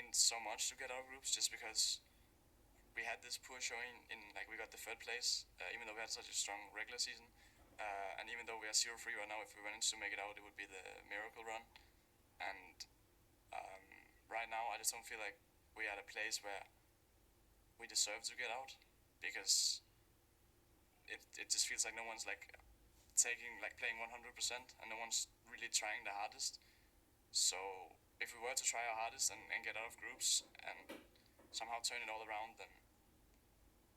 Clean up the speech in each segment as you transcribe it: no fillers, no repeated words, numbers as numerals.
mean so much to get out of groups just because we had this poor showing in like we got the third place, even though we had such a strong regular season, and even though we are 0-3 right now, if we managed to make it out, it would be the miracle run. And right now, I just don't feel like we're at a place where we deserve to get out because it just feels like no one's like playing 100% and no one's really trying the hardest. So if we were to try our hardest and get out of groups and somehow turn it all around, then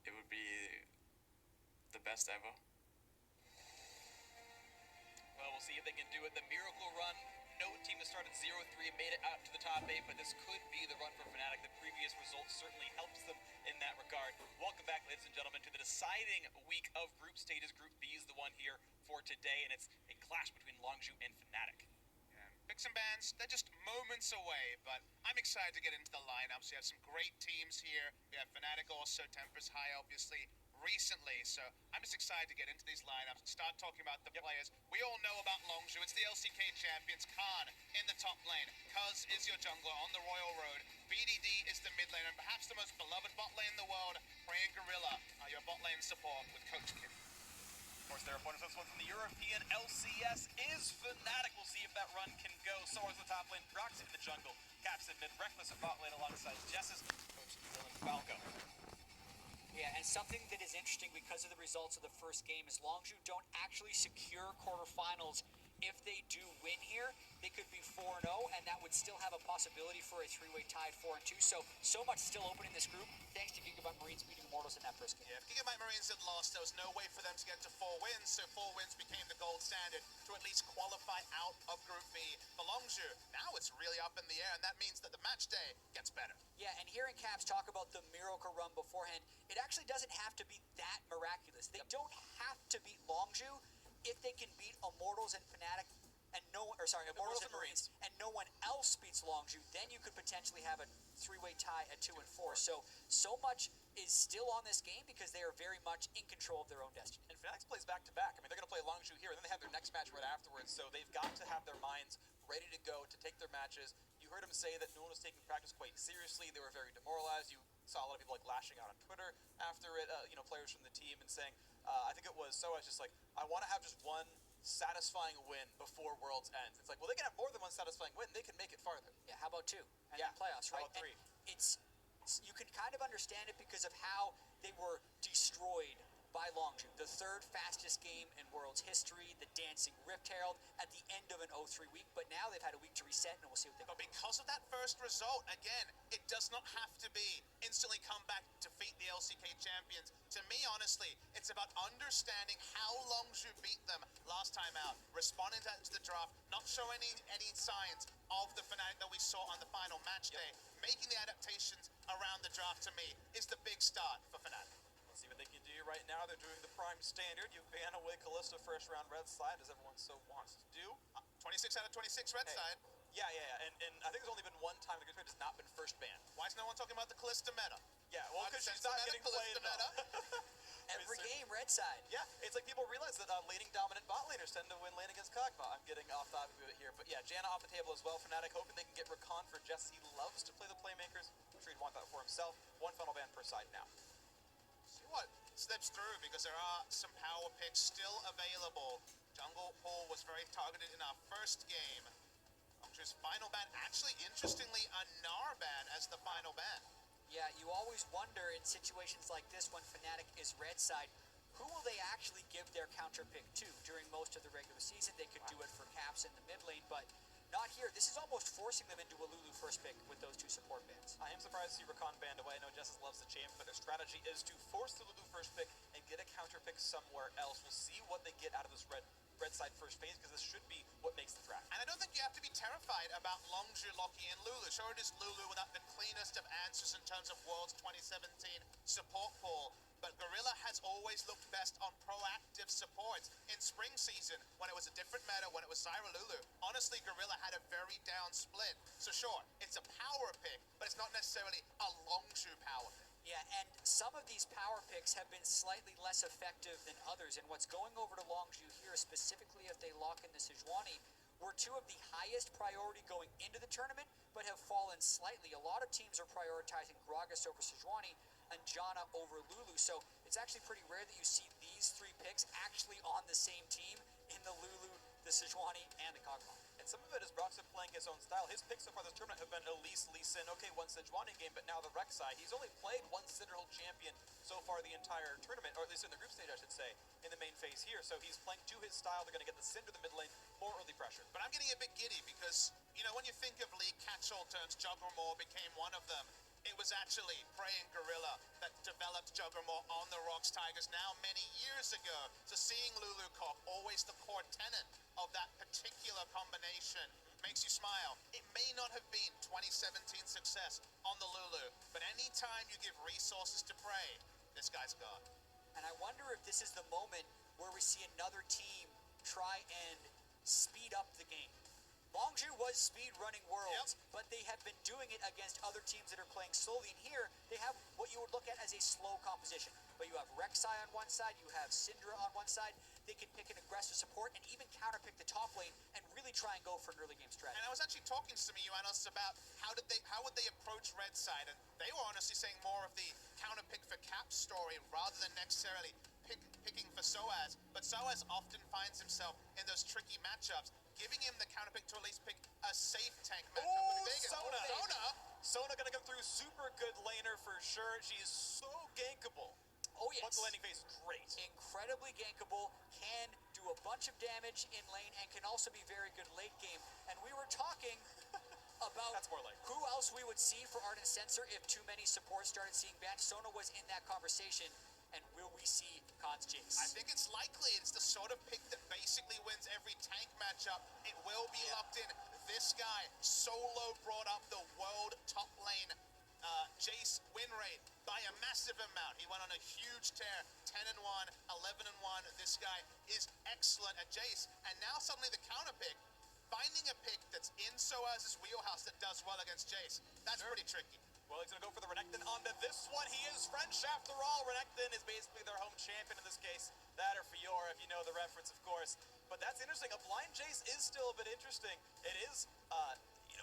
it would be the best ever. Well, we'll see if they can do it. The miracle run. No team has started 0-3 and made it out to the top 8, but this could be the run for Fnatic. The previous results certainly helps them in that regard. Welcome back, ladies and gentlemen, to the deciding week of group stages. Group B is the one here for today, and it's a clash between Longzhu and Fnatic. Picks and bans, they're just moments away, but I'm excited to get into the lineups. We have some great teams here. We have Fnatic also, Tempers High, obviously, recently, so I'm just excited to get into these lineups and start talking about the players. We all know about Longzhu. It's the LCK champions. Khan in the top lane. Cuz is your jungler on the Royal Road. BDD is the mid lane, and perhaps the most beloved bot lane in the world. Prey and Gorilla are your bot lane support with Coach Kid. Of course, their opponents, this one from the European LCS is Fnatic. We'll see if that run can go. Sora's the top lane, Proxy in the jungle, Caps in mid, Reckless at bot lane alongside Jess's Coach Dylan Falco. Yeah, and something that is interesting because of the results of the first game is Longzhu don't actually secure quarterfinals. If they do win here, they could be 4-0, and that would still have a possibility for a three-way tied 4-2. So much still open in this group, thanks to Gigabyte Marines beating Immortals in that first game. Yeah, if Gigabyte Marines had lost, there was no way for them to get to 4 wins, so 4 wins became the gold standard to at least qualify out of Group B for Longzhu. Now it's really up in the air, and that means that the match day gets better. Yeah, and hearing Caps talk about the miracle run beforehand, it actually doesn't have to be that miraculous. They don't have to beat Longzhu if they can beat Immortals and Fnatic and Immortals and Marines, and no one else beats Longzhu, then you could potentially have a three-way tie at 2 and 4. So much is still on this game because they are very much in control of their own destiny. And Fnatic plays back-to-back. I mean, they're going to play Longzhu here, and then they have their next match right afterwards, so they've got to have their minds ready to go to take their matches. You heard him say that no one was taking practice quite seriously. They were very demoralized. You saw a lot of people like lashing out on Twitter after it, players from the team, and saying, I think it was so, I was just like, I want to have just one satisfying win before Worlds ends. It's like, well, they can have more than one satisfying win. They can make it farther. Yeah, how about 2? And yeah, then playoffs, right? How about 3? And you can kind of understand it because of how they were destroyed by Longzhu. The third fastest game in Worlds history, the Dancing Rift Herald at the end of an 0-3 week, but now they've had a week to reset, and we'll see what they can do. But because of that first result, again, it does not have to be instantly come back, defeat the LCK champions. To me, honestly, it's about understanding how Longzhu beat them last time out, responding to the draft, not showing any signs of the Fnatic that we saw on the final match day. Making the adaptations around the draft, to me, is the big start for Fnatic. Let's see what they can do right now. They're doing the prime standard. You ban away Kalista first round red side, as everyone so wants to do. 26 out of 26 red side. Yeah, and I think there's only been one time the Grid has not been first banned. Why is no one talking about the Kalista meta? Yeah, well, because she's not getting played meta. Every game, red side. Yeah, it's like people realize that laning dominant bot laners tend to win lane against Kog'Maw. I'm getting off topic of it here, but yeah, Janna off the table as well. Fnatic hoping they can get Rakan for Jess. He loves to play the playmakers. I'm sure he'd want that for himself. 1 funnel ban per side now. See what slips through, because there are some power picks still available. Jungle Hall was very targeted in our first game. Longzhu's final ban, actually, interestingly, a Gnar ban as the final ban. Yeah, you always wonder in situations like this when Fnatic is red side, who will they actually give their counter pick to? During most of the regular season, they could do it for Caps in the mid lane, but not here. This is almost forcing them into a Lulu first pick with those 2 support bans. I am surprised to see Rakan banned away. I know Jess loves the champ, but their strategy is to force the Lulu first pick and get a counter pick somewhere else. We'll see what they get out of this red side first phase, because this should be what makes the draft. And I don't think you have to be terrified about Longzhu locking in Lulu. Sure, it is Lulu without the cleanest of answers in terms of Worlds 2017 support pool, but Gorilla has always looked best on proactive supports. In spring season, when it was a different meta, when it was Zyra Lulu, honestly, Gorilla had a very down split. So sure, it's a power pick, but it's not necessarily a Longzhu power pick. Yeah, and some of these power picks have been slightly less effective than others, and what's going over to Longzhu here, specifically if they lock in the Sejuani, were two of the highest priority going into the tournament, but have fallen slightly. A lot of teams are prioritizing Gragas over Sejuani and Janna over Lulu, so it's actually pretty rare that you see these three picks actually on the same team in the Lulu, the Sejuani, and the Kog'Maw. And some of it is Broxton playing his own style. His picks so far this tournament have been Elise, Lee Sin, okay, one Sejuani game, but now the Rek'Sai. He's only played one Cinderhulk champion so far the entire tournament, or at least in the group stage, I should say, in the main phase here. So he's playing to his style. They're going to get the Cinder, the mid lane, more early pressure. But I'm getting a bit giddy because, you know, when you think of League catch-all turns, Juggermore became one of them. It was actually Prey and Gorilla that developed Juggermore on the Rocks Tigers now many years ago. So seeing Lulu Cock, always the core tenet of that particular combination, makes you smile. It may not have been 2017 success on the Lulu, but anytime you give resources to Prey, this guy's gone. And I wonder if this is the moment where we see another team try and speed up the game. Longzhu was speed running Worlds, but they have been doing it against other teams that are playing slowly. And here, they have what you would look at as a slow composition. But you have Rek'Sai on one side, you have Syndra on one side. They can pick an aggressive support and even counterpick the top lane and really try and go for an early game strategy. And I was actually talking to some of you analysts about how would they approach Red Side, and they were honestly saying more of the counterpick for Cap story rather than necessarily picking for Soaz. But Soaz often finds himself in those tricky matchups, giving him the counterpick to at least pick a safe tank matchup. Sona! Sona gonna come through, super good laner for sure. She's so gankable. Oh yes. Once the landing phase is great. Incredibly gankable, can do a bunch of damage in lane, and can also be very good late game. And we were talking about That's more like who else we would see for Ardent Sensor if too many supports started seeing bans. Sona was in that conversation, and will we see Khan's Jace? I think it's likely. It's the sort of pick that basically wins every tank matchup. It will be locked in. This guy solo brought up the world top lane Jace win rate by a massive amount. He went on a huge tear, 10-1, 11-1. This guy is excellent at Jace. And now suddenly the counter pick, finding a pick that's in Soaz's wheelhouse that does well against Jace, that's pretty tricky. Well, he's going to go for the Renekton onto this one. He is French after all. Renekton is basically their home champion in this case. That or Fiora, if you know the reference, of course. But that's interesting. A blind Jace is still a bit interesting. It is,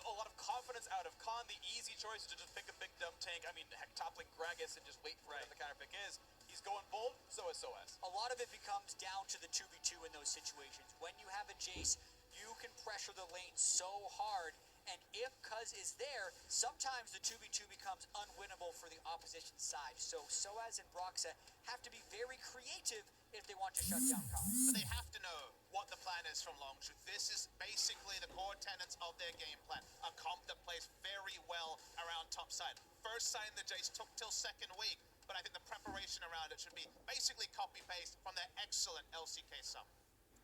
a lot of confidence out of Khan. The easy choice is to just pick a big dumb tank. I mean, heck, toppling Gragas and just wait for whatever the counter pick is. He's going bold, so is Soaz. A lot of it becomes down to the 2v2 in those situations. When you have a Jace, you can pressure the lane so hard, and if Cuz is there, sometimes the 2v2 becomes unwinnable for the opposition side. So Soaz and Broxa have to be very creative if they want to shut down Khan. But they have to know what the plan is from Longzhu. This is basically the core tenets of their game plan. A comp that plays very well around top side. First sign the Jace took till second week, but I think the preparation around it should be basically copy-paste from their excellent LCK summon.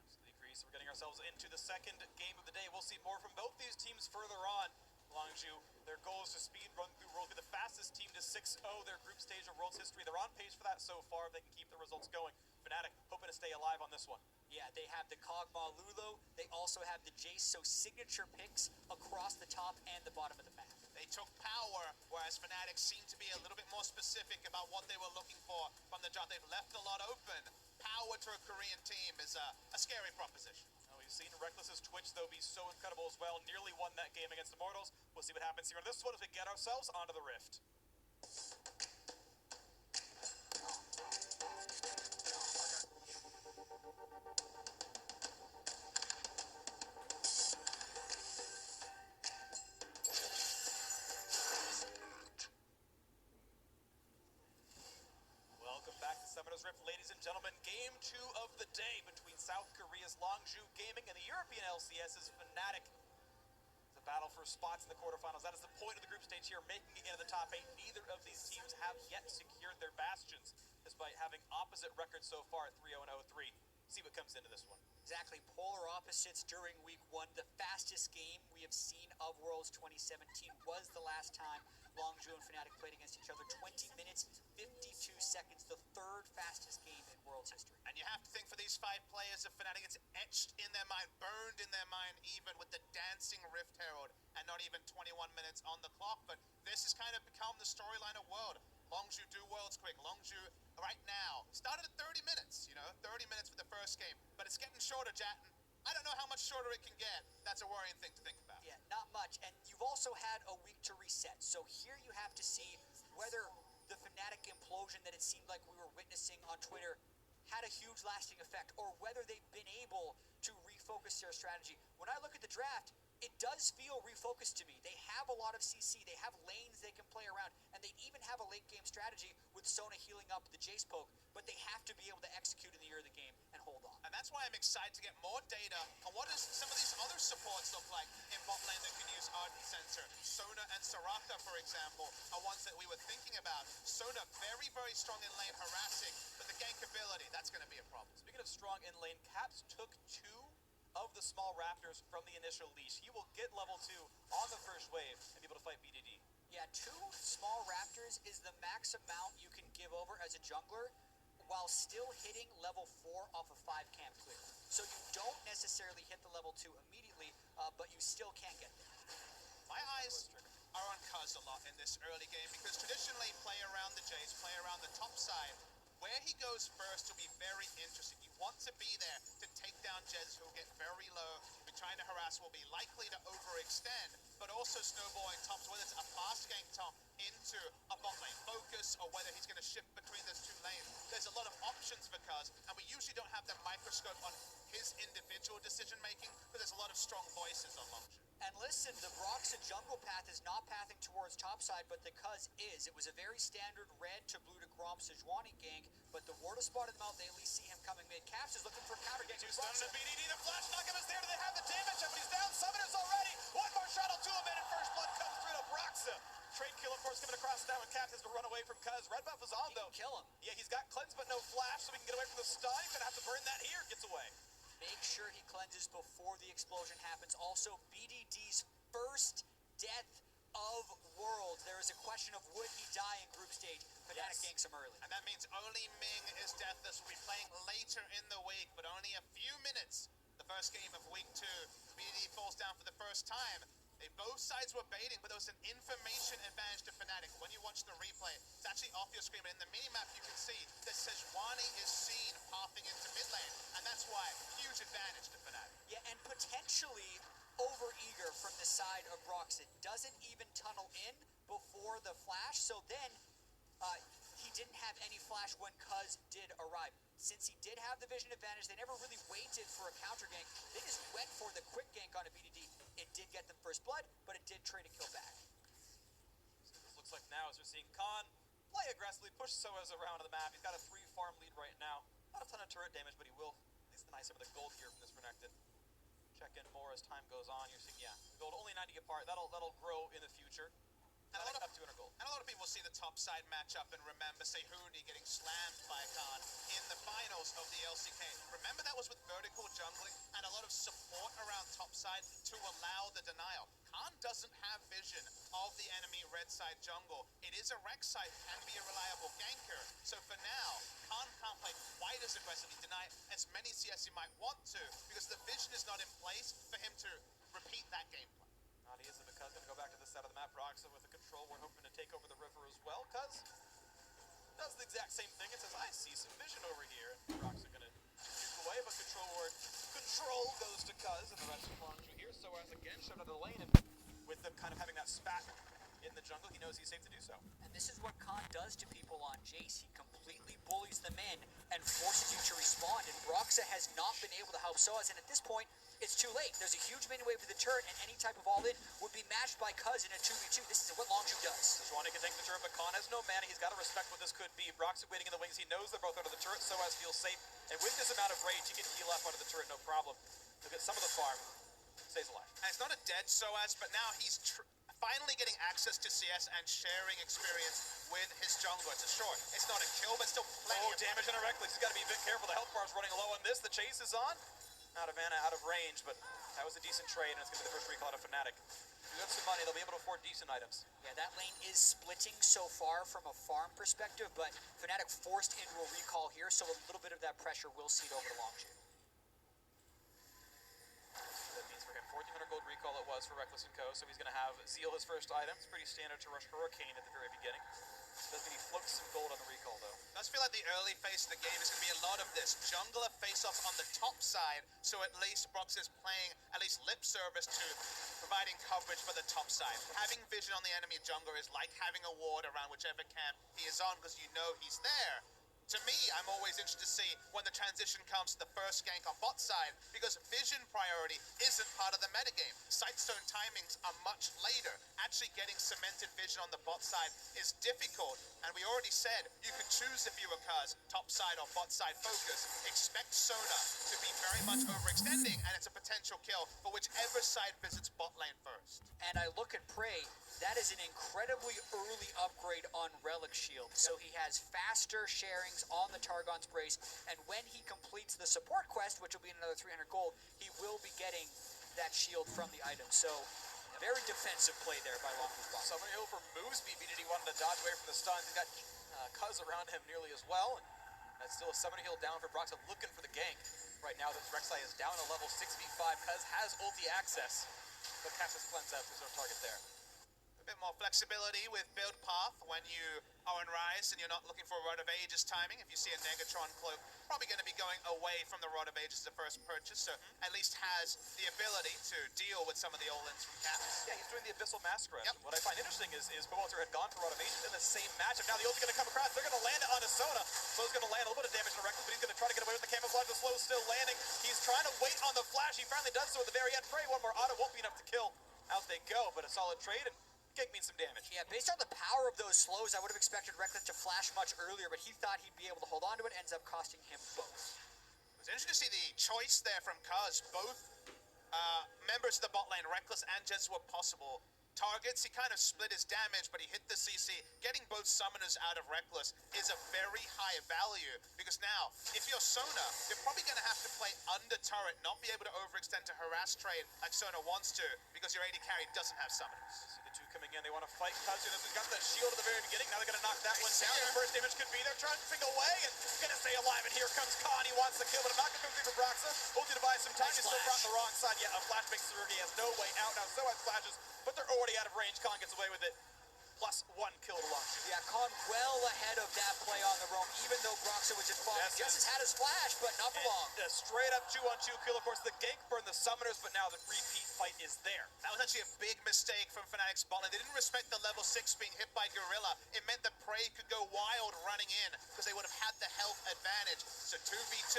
Absolutely agree. So we're getting ourselves into the second game of the day. We'll see more from both these teams further on. Longzhu, their goal is to speed run through Worlds, be the fastest team to 6-0 their group stage of World's history. They're on pace for that so far if they can keep the results going. Fnatic hoping to stay alive on this one. Yeah, they have the Kog'Maw Lulu. They also have the Jace, so signature picks across the top and the bottom of the map. They took power, whereas Fnatic seemed to be a little bit more specific about what they were looking for from the jump. They've left a lot open. Power to a Korean team is a scary proposition. We've seen Reckless's Twitch, though, be so incredible as well. Nearly won that game against Immortals. We'll see what happens here on this one as we get ourselves onto the Rift. Welcome back to Summoner's Rift, ladies and gentlemen. Game 2 of the day between South Korea's Longzhu Gaming and the European LCS's Fnatic. It's a battle for spots in the quarterfinals. That is the point of the group stage here, making it into the top 8. Neither of these teams have yet secured their bastions, despite having opposite records so far at 3-0 and 0-3. See what comes into this one. Exactly, polar opposites during week 1. The fastest game we have seen of Worlds 2017 was the last time Longzhu and Fnatic played against each other. 20 minutes, 52 seconds, the third fastest game in Worlds history. And you have to think for these 5 players of Fnatic, it's etched in their mind, burned in their mind, even with the dancing Rift Herald and not even 21 minutes on the clock. But this has kind of become the storyline of World. Longzhu do Worlds quick. Longzhu right now started at 30 minutes, 30 minutes for the first game, but it's getting shorter, Jatten. I don't know how much shorter it can get. That's a worrying thing to think about. Yeah, not much. And you've also had a week to reset. So here you have to see whether the Fnatic implosion that it seemed like we were witnessing on Twitter had a huge lasting effect, or whether they've been able to refocus their strategy. When I look at the draft, it does feel refocused to me. They have a lot of CC, they have lanes they can play around, and they even have a late game strategy with Sona healing up the Jace poke, but they have to be able to execute in the early game and hold on. And that's why I'm excited to get more data on what does some of these other supports look like in bot lane that can use Ardent Sensor. Sona and Soraka, for example, are ones that we were thinking about. Sona very, very strong in lane harassing, but the gank ability, that's going to be a problem. Speaking of strong in lane, Caps took 2 of the small Raptors from the initial leash. He will get level 2 on the first wave and be able to fight BDD. Yeah, 2 small Raptors is the max amount you can give over as a jungler while still hitting level 4 off a 5 camp clear. So you don't necessarily hit the level 2 immediately, but you still can get there. My eyes are on Cuz a lot in this early game because traditionally play around the Jace, play around the top side. Where he goes first will be very interesting. You want to be there to take down Jez who will get very low. Be trying to harass, will be likely to overextend, but also snowballing tops, whether it's a fast gank top into a bot lane focus or whether he's going to shift between those 2 lanes. There's a lot of options for Cuz, and we usually don't have the microscope on his individual decision making, but there's a lot of strong voices on Longship. And listen, the Broxah jungle path is not pathing towards topside, but the Cuz is. It was a very standard red to blue to Grom Sejuani gank, but the ward is spotted him out. They at least see him coming mid. Caps is looking for a counter gank. 2 stuns to BDD, the flash knockup is there. Do they have the damage? But he's down. Summoners already. One more shot will do him in, and first blood comes through to Broxah. Trade kill, of course, coming across now, and Caps has to run away from Cuz. Red buff is on, though. Kill him. Yeah, he's got cleanse, but no flash, so we can get away from the stun. He's going to have to burn that here. Gets away. Make sure he cleanses before the explosion happens. Also, BDD's first death of Worlds. There is a question of would he die in group stage. Fnatic ganks him early. And that means only Ming is deathless. We'll be playing later in the week, but only a few minutes. The first game of week 2. BDD falls down for the first time. Both sides were baiting, but there was an information advantage to Fnatic. When you watch the replay, it's actually off your screen, but in the minimap you can see that Sejuani is seen pathing into mid lane, and that's why huge advantage to Fnatic. Yeah, and potentially over-eager from the side of Broxah. Doesn't even tunnel in before the flash, so then he didn't have any flash when Cuz did arrive. Since he did have the vision advantage, they never really waited for a counter gank. They just went for the quick gank on a BDD. It did get them first blood, but it did trade a kill back. So this looks like now as we're seeing Khan play aggressively, push Soaz around the map. He's got a 3 farm lead right now. Not a ton of turret damage, but he will at least deny some of the gold here from this Renekton. Check in more as time goes on. You're seeing, gold only 90 apart. That'll grow in the future. And Up 200 gold. And a lot of people see the top side matchup and remember Sehuni getting slammed by Khan in the finals of the LCK. Remember that was with vertical jungling and a lot of support around top side to allow the denial. Khan doesn't have vision of the enemy red side jungle. It is a Rex side, can be a reliable ganker. So for now, Khan can't play quite as aggressively, deny as many CS he might want to, because the vision is not in place for him to repeat that gameplay. Not easy, but Cuz gonna go back to this side of the map. Broxah with the control. We're hoping to take over the river as well. Cuz does the exact same thing. It says, I see some vision over here. And Broxah gonna juke away, but control goes to Cuz, and the rest of Longju here. So as again, shoved out of the lane, and with them kind of having that spat in the jungle, he knows he's safe to do so. And this is what Khan does to people on Jace. He completely bullies them in and forces you to respond. And Broxah has not been able to help Soaz. And at this point, it's too late. There's a huge mini wave for the turret, and any type of all-in would be matched by Cuz in a 2v2. This is what Longju does. Sejuani can take the turret, but Khan has no mana. He's got to respect what this could be. Broxah waiting in the wings. He knows they're both under the turret. Soaz feels safe. And with this amount of rage, he can heal up under the turret, no problem. He'll get some of the farm. Stays alive. And it's not a dead Soaz, but now he's finally getting access to CS and sharing experience with his jungler. It's a short. It's not a kill, but still plenty of damage on a Reckless. He's got to be a bit careful. The health bar's running low on this. The chase is on. Out of mana, out of range, but that was a decent trade, and it's going to be the first recall out of Fnatic. If you have some money, they'll be able to afford decent items. Yeah, that lane is splitting so far from a farm perspective, but Fnatic forced into a recall here, so a little bit of that pressure will seed over to Longju. That means for him, 1,400 gold recall it was for Reckless & Co., so he's going to have Zeal his first item. It's pretty standard to rush Hurricane at the very beginning. Does mean he floats some gold on the recall, though. Does feel like the early phase of the game is going to be a lot of this. Jungler face-offs on the top side, so at least Brox is playing at least lip service to providing coverage for the top side. Having vision on the enemy jungler is like having a ward around whichever camp he is on, because you know he's there. To me, I'm always interested to see when the transition comes to the first gank on bot side, because vision priority isn't part of the metagame. Sightstone timings are much later. Actually getting cemented vision on the bot side is difficult, and we already said you could choose if you were Kaz, top side or bot side focus. Expect Sona to be very much overextending, and it's a potential kill for whichever side visits bot lane first. And I look at Prey, that is an incredibly early upgrade on Relic Shield. So he has faster sharings on the Targon's Brace, and when he completes the support quest, which will be another 300 gold, he will be getting that shield from the item. So a very defensive play there by Longfus Box. Summoner Hill for moves BB. Did he wanted to dodge away from the stuns? He's got Cuz around him nearly as well. That's still a Summoner Hill down for Broxah, looking for the gank. Right now, that Rek'Sai is down a level 6v5. Cuz has ulti access, but casts his cleanse out. There's no target there. Bit more flexibility with build path when you are on Rise and you're not looking for a Rod of Ages timing. If you see a Negatron cloak, probably going to be going away from the Rod of Ages as the first purchase, so at least has the ability to deal with some of the all-ins from Caps. Yeah, he's doing the Abyssal Masquerade. Yep. What I find interesting is Bewalter had gone for Rod of Ages in the same matchup. Now the ulti's going to come across. They're going to land it onto Sona. Sona's going to land a little bit of damage on Reckless, but he's going to try to get away with the camouflage. The slow still landing. He's trying to wait on the flash. He finally does so at the very end. Prey, one more auto won't be enough to kill. Out they go, but a solid trade, and gank means some damage. Yeah, based on the power of those slows, I would have expected Reckless to flash much earlier, but he thought he'd be able to hold on to it. Ends up costing him both. It was interesting to see the choice there from Kaz. Both members of the bot lane, Reckless and Jez, were possible targets. He kind of split his damage, but he hit the CC. Getting both summoners out of Reckless is a very high value, because now, if you're Sona, you're probably going to have to play under turret, not be able to overextend to harass trade like Sona wants to, because your AD carry doesn't have summoners. See the two coming in. They want to fight Cuz. He's got that shield at the very beginning. Now they're going to knock that one down. The first damage could be there. Charging away and going to stay alive. And here comes Khan. He wants the kill, but I'm not going to come through for Broxah. Ulti to buy some time. He's still brought the wrong side. Yeah, a flash makes through. He has no way out. Now so has flashes, but they're already out of range. Khan gets away with it. Plus one kill to launch. Yeah, Khan well ahead of that play on the roam, even though Broxah was just falling. Jess has had his flash, but not for long. A straight up 2-on-2 kill. Of course, the gank burned the summoners, but now the repeat fight is there. That was actually a big mistake from Fnatic's bot lane. They didn't respect the level 6 being hit by Gorilla. It meant that Prey could go wild running in, because they would have had the health advantage. So 2v2.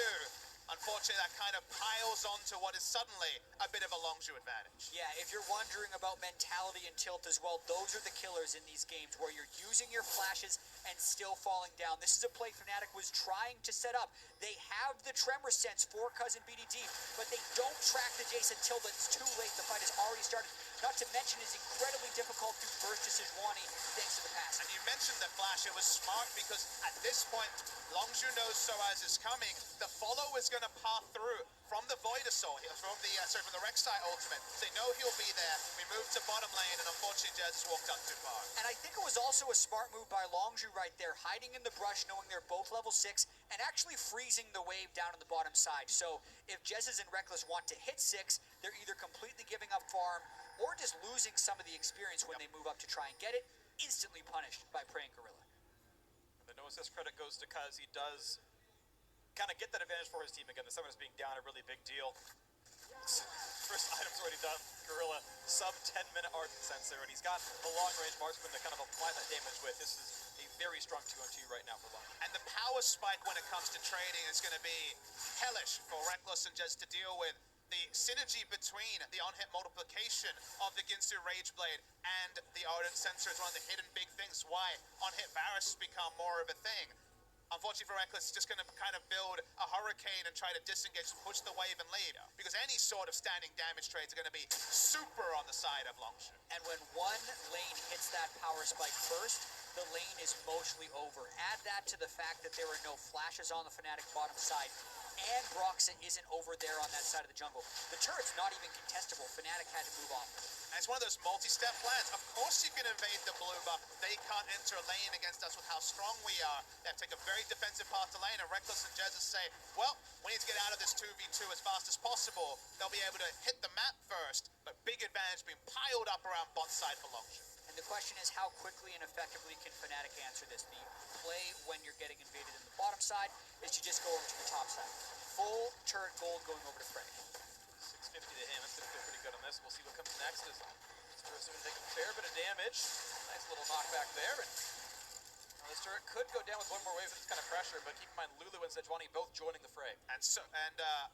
Unfortunately, that kind of piles onto what is suddenly a bit of a Longzhu advantage. Yeah, if you're wondering about mentality and tilt as well, those are the killers in these games, where you're using your flashes and still falling down. This is a play Fnatic was trying to set up. They have the tremor sense for Cousin BDD, but they don't track the Jace until it's too late. The fight has already started. Not to mention, it's incredibly difficult to burst to Sejuani thanks to the pass. And you mentioned the flash. It was smart, because at this point, Longzhu knows Soaz is coming. The follow is going to path through from the Voidasaur, from the Rek'Sai ultimate. They know he'll be there. We move to bottom lane, and unfortunately, Jez has walked up too far. And I think it was also a smart move by Longzhu right there, hiding in the brush, knowing they're both level 6, and actually freezing the wave down on the bottom side. So if Jez and Reckless want to hit 6, they're either completely giving up farm or just losing some of the experience when they move up to try and get it, instantly punished by Prey and Gorilla. The no assist credit goes to Cuz. He does kind of get that advantage for his team again. The summoners being down, a really big deal. First item's already done. Gorilla, sub 10-minute Ardent Sensor, and he's got the long-range marksman to kind of apply that damage with. This is a very strong 2-on-2 right now for Long. And the power spike when it comes to trading is going to be hellish for Reckless and Jez to deal with. The synergy between the on-hit multiplication of the Ginsu Rageblade and the Ardent Sensor is one of the hidden big things why on-hit Varus has become more of a thing. Unfortunately for Reckless, it's just going to kind of build a hurricane and try to disengage, push the wave and lead. Because any sort of standing damage trades are going to be super on the side of Longzhu. And when one lane hits that power spike first, the lane is mostly over. Add that to the fact that there are no flashes on the Fnatic bottom side, and Broxah isn't over there on that side of the jungle. The turret's not even contestable. Fnatic had to move off. And it's one of those multi-step plans. Of course you can invade the blue buff. They can't enter a lane against us with how strong we are. They have to take a very defensive path to lane, and Reckless and Jez say, well, we need to get out of this 2v2 as fast as possible. They'll be able to hit the map first, but big advantage being piled up around bot side for Longzhu. And the question is how quickly and effectively can Fnatic answer this? The play when you're getting invaded in the bottom side is to just go over to the top side. Full turret gold going over to Frey. 650 to him. That's going to feel pretty good on this. We'll see what comes next. Is going to take a fair bit of damage. Nice little knockback there. And this turret could go down with one more wave of this kind of pressure, but keep in mind Lulu and Sejuani both joining the fray. And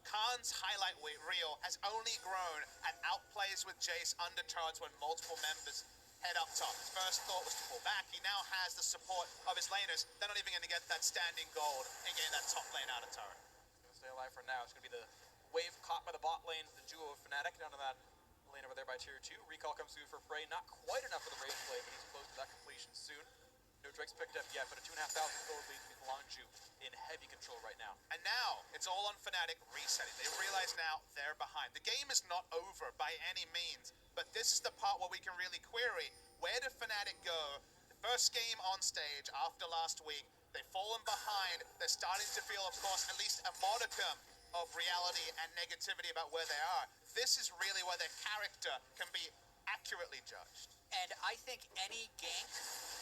Khan's highlight reel has only grown and outplays with Jace under turrets when multiple members head up top. His first thought was to pull back. He now has the support of his laners. They're not even going to get that standing gold and getting that top lane out of turret. Going to stay alive for now. It's going to be the wave caught by the bot lane, the duo of Fnatic down to that lane over there by tier 2. Recall comes through for Frey. Not quite enough for the Rage Blade, but he's close to that completion soon. No Drake's picked up yet, but a 2,500 gold lead with Longju in heavy control right now. And now, it's all on Fnatic resetting. They realize now they're behind. The game is not over by any means, but this is the part where we can really query, where did Fnatic go? The first game on stage after last week, they've fallen behind. They're starting to feel, of course, at least a modicum of reality and negativity about where they are. This is really where their character can be accurately judged. And I think any gank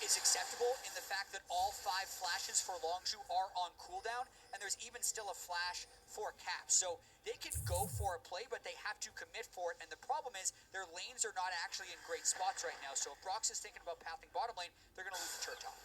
is acceptable in the fact that all 5 flashes for Longju are on cooldown, and there's even still a flash for Cap. So they can go for a play, but they have to commit for it, and the problem is their lanes are not actually in great spots right now. So if Brox is thinking about pathing bottom lane, they're going to lose the turret top.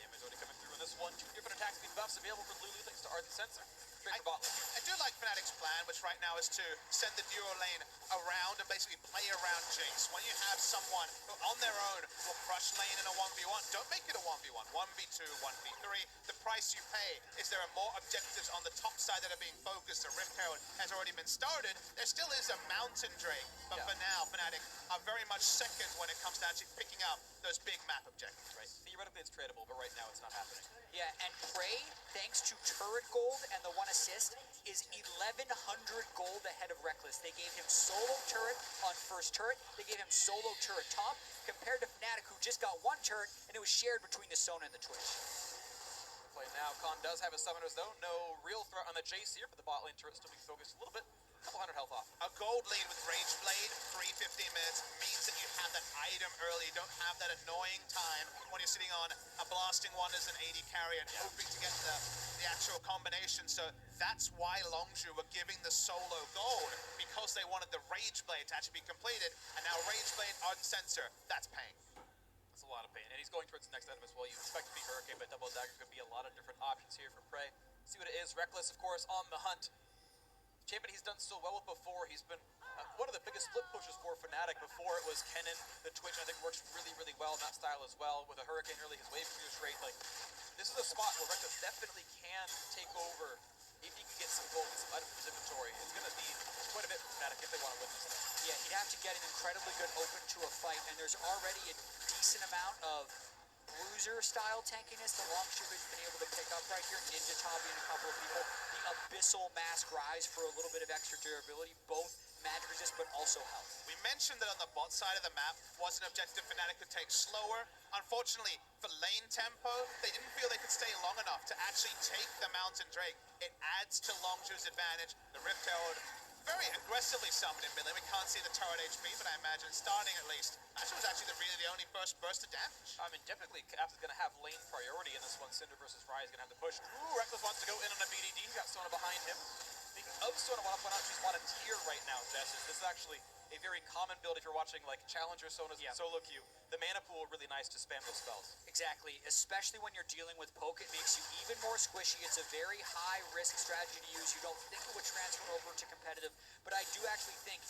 Damage already coming through in this one. 2 different attack speed buffs available for Lulu thanks to Ardent Sensor. Straight for bot lane. I do like Fnatic's plan, which right now is to send the duo lane around and basically play around Jace. When you have someone who on their own will crush lane in a 1v1, don't make it a 1v1, 1v2, 1v3. The price you pay is there are more objectives on the top side that are being focused. A Rift Herald has already been started. There still is a Mountain Drake, but for now, Fnatic are very much second when it comes to actually picking up those big map objectives. Right. Theoretically, it's tradable, but right now it's not happening. Yeah, and Prey, thanks to turret gold and the 1 assist, is 1,100 gold ahead of Reckless. They gave him solo turret on first turret. They gave him solo turret top, compared to Fnatic, who just got 1 turret, and it was shared between the Sona and the Twitch. Play now. Khan does have his summoners, though. No real threat on the Jace here, but the bot lane turret still being focused a little bit. Couple hundred health off. A gold lead with Rage Blade, 3-15 minutes, means that you have that item early. You don't have that annoying time when you're sitting on a Blasting Wonders and AD carry and hoping to get the actual combination. So that's why Longju were giving the solo gold, because they wanted the Rage Blade to actually be completed. And now Rage Blade, Ardent Sensor, that's pain. That's a lot of pain. And he's going towards the next item as well. You expect to be Hurricane, but Double Dagger could be a lot of different options here for Prey. See what it is. Reckless, of course, on the hunt. Champion he's done so well with before. He's been one of the biggest split pushes for Fnatic. Before it was Kennen, the Twitch, I think works really, really well in that style as well. With a Hurricane early, his wave clears rate. Like, this is a spot where Reckless definitely can take over. If he can get some gold, get some items from his inventory, it's going to be quite a bit for Fnatic if they want to win this thing. Yeah, he'd have to get an incredibly good open to a fight, and there's already a decent amount of bruiser-style tankiness that Longju has been able to pick up right here. Ninja Tabi and a couple of people. The Abyssal Mask Rise for a little bit of extra durability, both magic resist, but also health. We mentioned that on the bot side of the map was an objective Fnatic could take slower. Unfortunately, for lane tempo, they didn't feel they could stay long enough to actually take the Mountain Drake. It adds to Longju's advantage. The Rift Herald very aggressively summoned in mid lane. We can't see the turret HP, but I imagine starting at least. That was actually the only first burst of damage. I mean, typically, Caps is going to have lane priority in this one. Cinder versus Fry is going to have to push. Ooh, Reckless wants to go in on a BDD. He's got Sona behind him. Speaking of Sona, I want to point out she's on a tier right now, Jess. This is actually a very common build if you're watching like Challenger Sona's solo queue. The mana pool really nice to spam those spells. Exactly, especially when you're dealing with poke, it makes you even more squishy. It's a very high risk strategy to use. You don't think it would transfer over to competitive, but I do actually think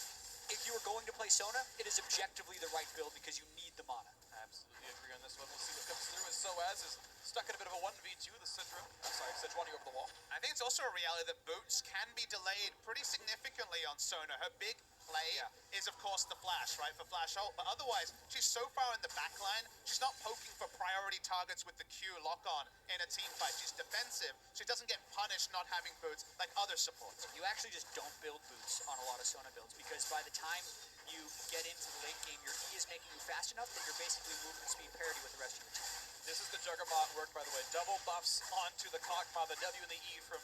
if you were going to play Sona, it is objectively the right build because you need the mana. I absolutely agree on this one. We'll see what comes through as Soaz is stuck in a bit of a 1v2. The Syndrome, Sejuani over the wall. I think it's also a reality that boots can be delayed pretty significantly on Sona. Her big play is, of course, the flash, right, for flash ult. But otherwise, she's so far in the back line, she's not poking for priority targets with the Q lock-on in a team fight. She's defensive. She doesn't get punished not having boots like other supports. You actually just don't build boots on a lot of Sona builds because by the time you get into the late game, your E is making you fast enough that you're basically movement speed parity with the rest of your team. This is the Juggernaut work, by the way. Double buffs onto the Kog'Maw, the W and the E from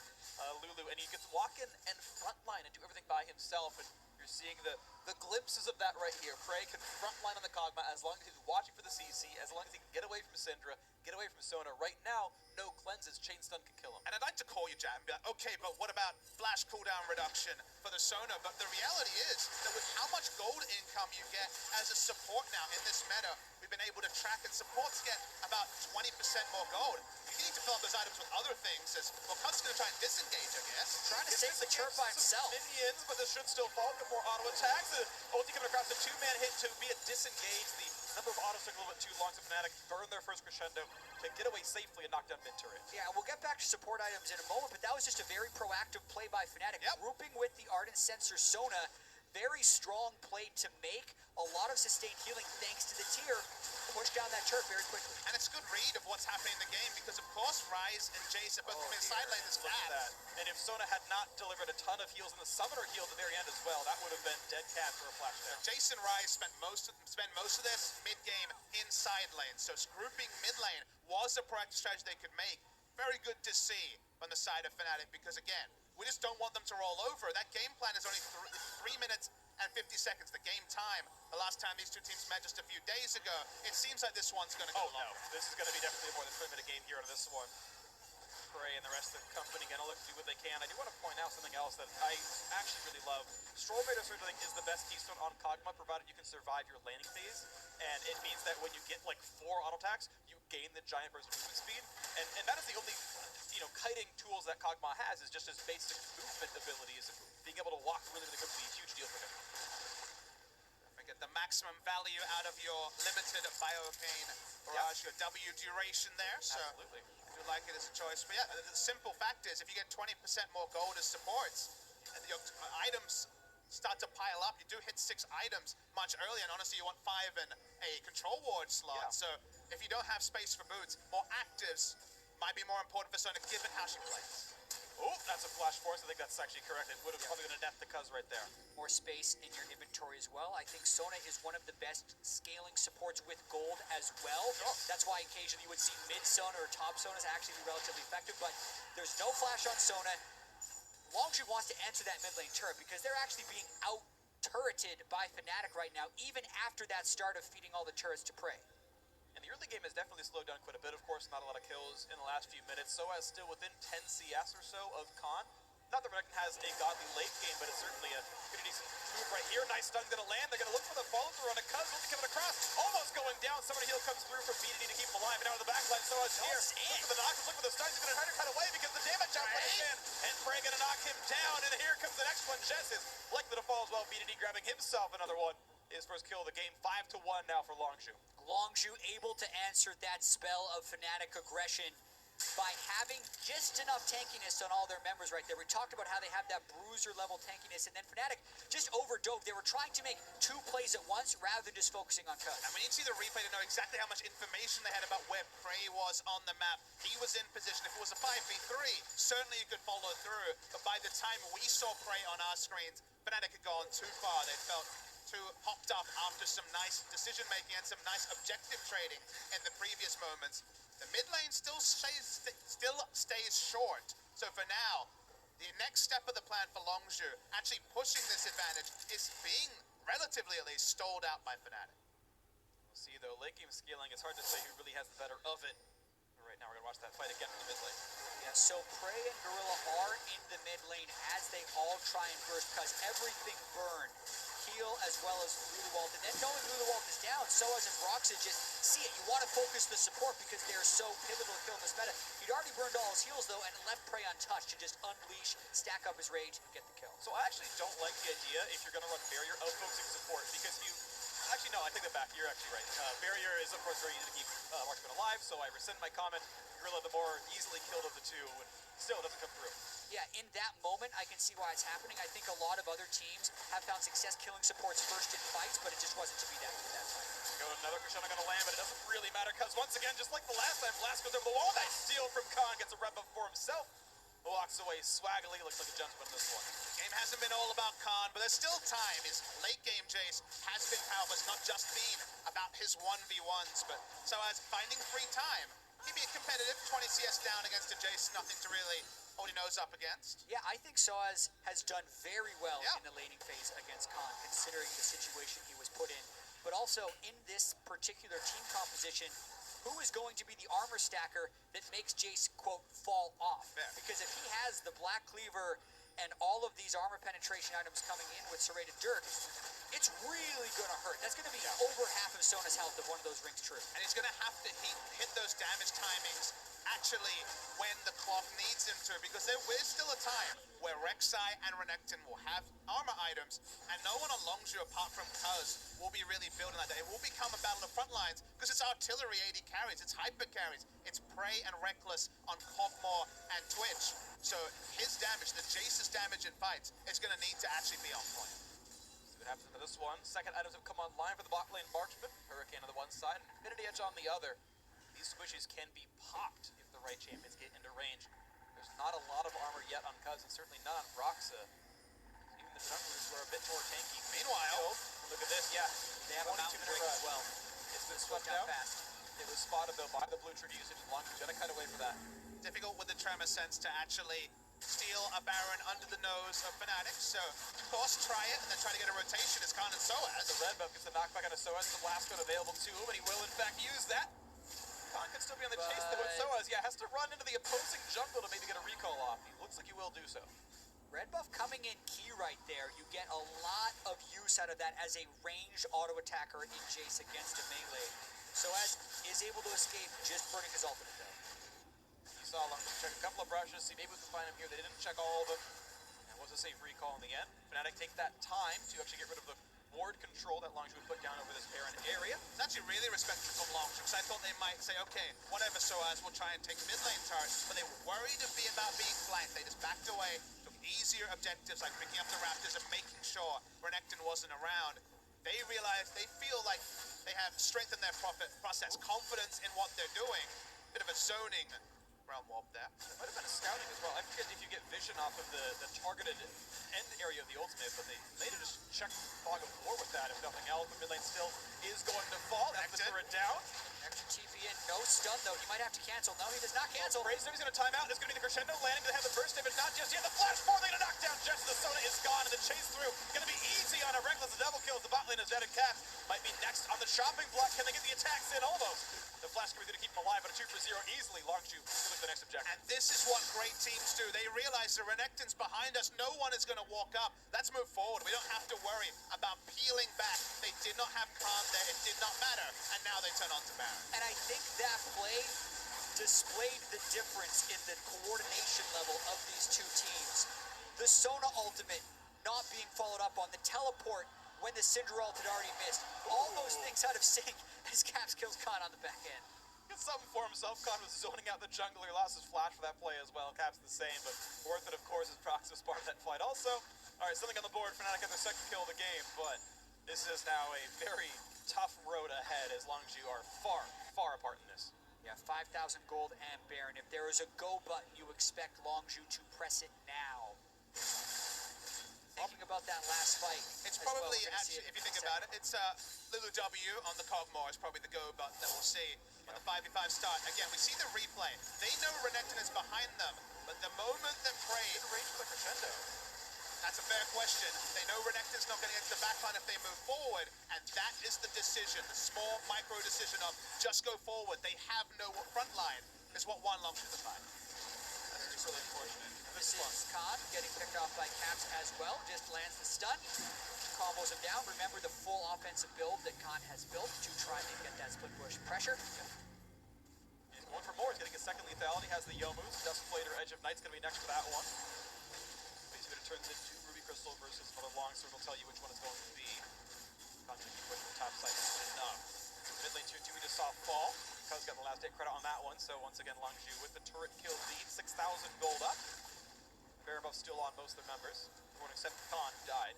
Lulu, and he gets walk in and frontline and do everything by himself. And You're seeing the glimpses of that right here. Prey can frontline on the Kog'Maw as long as he's watching for the CC, as long as he can get away from Syndra, get away from Sona. Right now, no cleanses. Chain Stun can kill him. And I'd like to call you, Jam, and be like, okay, but what about flash cooldown reduction for the Sona? But the reality is that with how much gold income you get as a support now in this meta, we've been able to track, and supports get about 20% more gold. You need to fill up those items with other things, as well, Cut's going to try and disengage, I guess. Trying to save the turret by himself. Minions, but this should still fall to more auto attacks. Ulti coming across the two-man hit to be a disengage. The number of autos took a little bit too long, so Fnatic burn their first crescendo to get away safely and knock down mid-turret. Yeah, we'll get back to support items in a moment, but that was just a very proactive play by Fnatic. Yep. Grouping with the Ardent Sensor Sona, very strong play to make. A lot of sustained healing thanks to the tier. Push down that turret very quickly. And it's a good read of what's happening in the game, because of course Ryze and Jace are both coming side lane this Look at bad. that. And if Sona had not delivered a ton of heals, and the Summoner heal at the very end as well, that would have been dead cat for a flash down. Jason Ryze spent most of this mid-game in side lane, so grouping mid lane was a proactive strategy they could make. Very good to see on the side of Fnatic, because again, we just don't want them to roll over. That game plan is only 3 minutes and 50 seconds, the game time. The last time these two teams met just a few days ago, it seems like this one's going to go Oh no, longer. this is going to be definitely more than 3-minute game here out of this one. Prey and the rest of the company going to look to do what they can. I do want to point out something else that I actually really love. Strollmater Surge, I think, is the best keystone on Kog'Maw, provided you can survive your laning phase. And it means that when you get like 4 auto attacks, you gain the giant burst of movement speed. And that is the only, kiting tools that Kog'Maw has, is just his basic movement abilities. Being able to walk really, really quickly is a huge deal for him. Get the maximum value out of your limited Bioarcane Barrage, your W duration there. So Absolutely. I do like it as a choice. But yeah, the simple fact is, if you get 20% more gold as supports, your items start to pile up. You do hit 6 items much earlier, and honestly, you want 5 in a control ward slot. Yeah. So if you don't have space for boots, more actives might be more important for Sona, given how she plays. Oh, that's a flash force. I think that's actually correct. It would have probably been a death to Cuz right there. More space in your inventory as well. I think Sona is one of the best scaling supports with gold as well. Sure. That's why occasionally you would see mid Sona or top Sonas actually be relatively effective, but there's no flash on Sona. Longzhu wants to enter that mid lane turret because they're actually being out-turreted by Fnatic right now, even after that start of feeding all the turrets to Prey. And the early game has definitely slowed down quite a bit, of course, not a lot of kills in the last few minutes. Soaz still within 10 CS or so of Khan. Not that Renekton has a godly late game, but it's certainly a pretty decent move right here. Nice stun gonna land. They're gonna look for the follow-through on a Cuz. Only coming across. Almost going down. Somebody heal comes through for BDD to keep him alive. And out of the backline, Soaz here. Look for the knock. Look for the stuns. He's gonna try to cut away because the damage outweighs in. And Prey gonna knock him down. And here comes the next one. Jess is likely to fall as well. BDD grabbing himself another one. His first kill of the game. 5-1 now for Longzhu. Longzhu able to answer that spell of Fnatic aggression by having just enough tankiness on all their members right there. We talked about how they have that bruiser level tankiness, and then Fnatic just overdove. They were trying to make 2 plays at once rather than just focusing on Cuz. And we need to see the replay to know exactly how much information they had about where Prey was on the map. He was in position. If it was a 5v3, certainly you could follow through. But by the time we saw Prey on our screens, Fnatic had gone too far. They felt too hopped up after some nice decision-making and some nice objective trading in the previous moments. The mid lane still stays short. So for now, the next step of the plan for Longzhu, actually pushing this advantage, is being relatively at least stalled out by Fnatic. We'll see though, late game scaling, it's hard to say who really has the better of it. But right now we're gonna watch that fight again from the mid lane. Yeah, so Prey and Gorilla are in the mid lane as they all try and burst Cuz. Everything burned. Heal as well as Luluwalt. And then knowing Luluwalt is down, Soaz and Broxah just see it. You want to focus the support because they're so pivotal to killing this meta. He'd already burned all his heals though and left Prey untouched to just unleash, stack up his rage, and get the kill. So I actually don't like the idea, if you're gonna run barrier, of focusing support, because you... Actually, no, I take that back. You're actually right. Barrier is, of course, very easy to keep Marksman alive, so I rescind my comment. Gorilla, the more easily killed of the two, still doesn't come through. Yeah, in that moment, I can see why it's happening. I think a lot of other teams have found success killing supports first in fights, but it just wasn't to be that time. Another Crescendo gonna land, but it doesn't really matter, because once again, just like the last time, Blast goes over the wall. Nice steal from Khan, gets a rep up for himself. Walks away swaggily, looks like a gentleman in this one. The game hasn't been all about Khan, but there's still time. His late game Jace has been powerful. It's not just been about his 1v1s, but so as finding free time. He'd be competitive, 20 CS down against a Jace, nothing to really what he knows up against. Yeah, I think Soaz has done very well Yeah. in the laning phase against Khan, considering the situation he was put in. But also, in this particular team composition, who is going to be the armor stacker that makes Jace, quote, fall off? Fair. Because if he has the Black Cleaver and all of these armor penetration items coming in with Serrated Dirk, it's really going to hurt. That's going to be over half of Sona's health if one of those rings true. And he's going to have to hit those damage timings actually when the clock needs him to, because there is still a time where Rek'Sai and Renekton will have armor items, and no one on Longzhu apart from Cuz will be really building that. It will become a battle of front lines, because it's artillery AD carries, it's hyper carries, it's Prey and Reckless on Kog'Maw and Twitch. So his damage, the Jace's damage in fights, is going to need to actually be on point. See what happens to this one. Second items have come online for the bot lane marksman. Hurricane on the one side, Infinity Edge on the other. These squishies can be popped if the right champions get into range. There's not a lot of armor yet on Cuz, and certainly not on Roxa. Even the junglers were a bit more tanky. Meanwhile, Look at this, yeah. They have a mountain break as well. It's been Swept swept down out. fast. It was spotted though by the blue tree usage. Long's gonna cut away for that. difficult with the Tremor Sense to actually steal a Baron under the nose of Fnatic. So, of course, try it and then try to get a rotation as Khan and Soaz. The red buff gets the knockback on a Soaz. The blast code available to him, and he will in fact use that. Khan could still be on the chase though with Soaz. Yeah, has to run into the opposing jungle to maybe get a recall off. He looks like he will do so. Red buff coming in key right there. You get a lot of use out of that as a ranged auto attacker in Jace against a melee. Soaz is able to escape, just burning his ultimate though. You saw Longzhu check a couple of brushes, see maybe we can find him here. They didn't check all of them. And was a safe recall in the end. Fnatic take that time to actually get rid of the ward control that Longzhu put down over this Baron area. It's actually really respectful from Longzhu, because I thought they might say, okay, whatever, Soaz, we'll try and take mid lane turrets, but they were worried about being flanked. They just backed away, took easier objectives like picking up the Raptors and making sure Renekton wasn't around. They realize, they feel like they have strengthened their process, confidence in what they're doing. Bit of a zoning realm warp there. It might have been a scouting as well. I forget if you get vision off of the targeted end area of the ultimate, but they made it just check Fog of War with that, if nothing else. The mid lane still is going to fall. That's the turret down. Extra TP in, no stun though. He might have to cancel. No, he does not cancel. Brazen is going to time out. It's going to be the crescendo landing to have the first damage, not just yet. The flash forward, they're going to knock down Jets. The Sona is gone, and the chase through going to be easy on a Reckless. The double kills. The bot lane is dead, and Caps might be next on the chopping block. Can they get the attacks in? Almost. The flash can be going to keep him alive, but a 2 for 0 easily. Longzhu to the next objective. And this is what great teams do. They realize the Renekton's behind us. No one is going to walk up. Let's move forward. We don't have to worry about peeling back. They did not have calm there. It did not matter. And now they turn on to Baron. And I think that play displayed the difference in the coordination level of these two teams. The Sona ultimate not being followed up on, the teleport when the Syndra ult had already missed. All those things out of sync as Caps kills Khan on the back end. Gets something for himself. Khan was zoning out the jungle. He lost his flash for that play as well. Caps the same, but worth it, of course, as Prox was part of that fight. Also, all right, something on the board. Fnatic got their second kill of the game, but this is now a very tough road ahead as Longzhu are far, far apart in this. Yeah, 5,000 gold and Baron. If there is a go button, you expect Longzhu to press it now. Thinking about that last fight. It's as well, probably, we're gonna see actually, if you in think a about second. it, it's Lulu W on the Kog'Maw is probably the go button that we'll see when the 5v5 start. Again, we see the replay. They know Renekton is behind them, but the moment that Prey... Good range for the crescendo. That's a fair question. They know Renekton's not going to get to the backline if they move forward, and that is the decision, the small micro decision of just go forward. They have no front line, is what won Longzhu the fight. That's really unfortunate. This is Khan getting picked off by Caps as well. Just lands the stun. Combos him down. Remember the full offensive build that Khan has built to try and get that split push pressure. He's going for more. He's getting his second lethality. Has the Yomus. Duskblade or Edge of Night's going to be next for that one. Basically, it turns into Ruby Crystal versus another Longsword. Will tell you which one it's going to be. Khan going to keep pushing the top side. That's good enough. Mid lane tier 2, we just saw fall. Cuz got the last hit credit on that one. So once again, Longzhu with the turret kill lead. 6,000 gold up. Baron buff still on most of their members. Everyone except Khan died.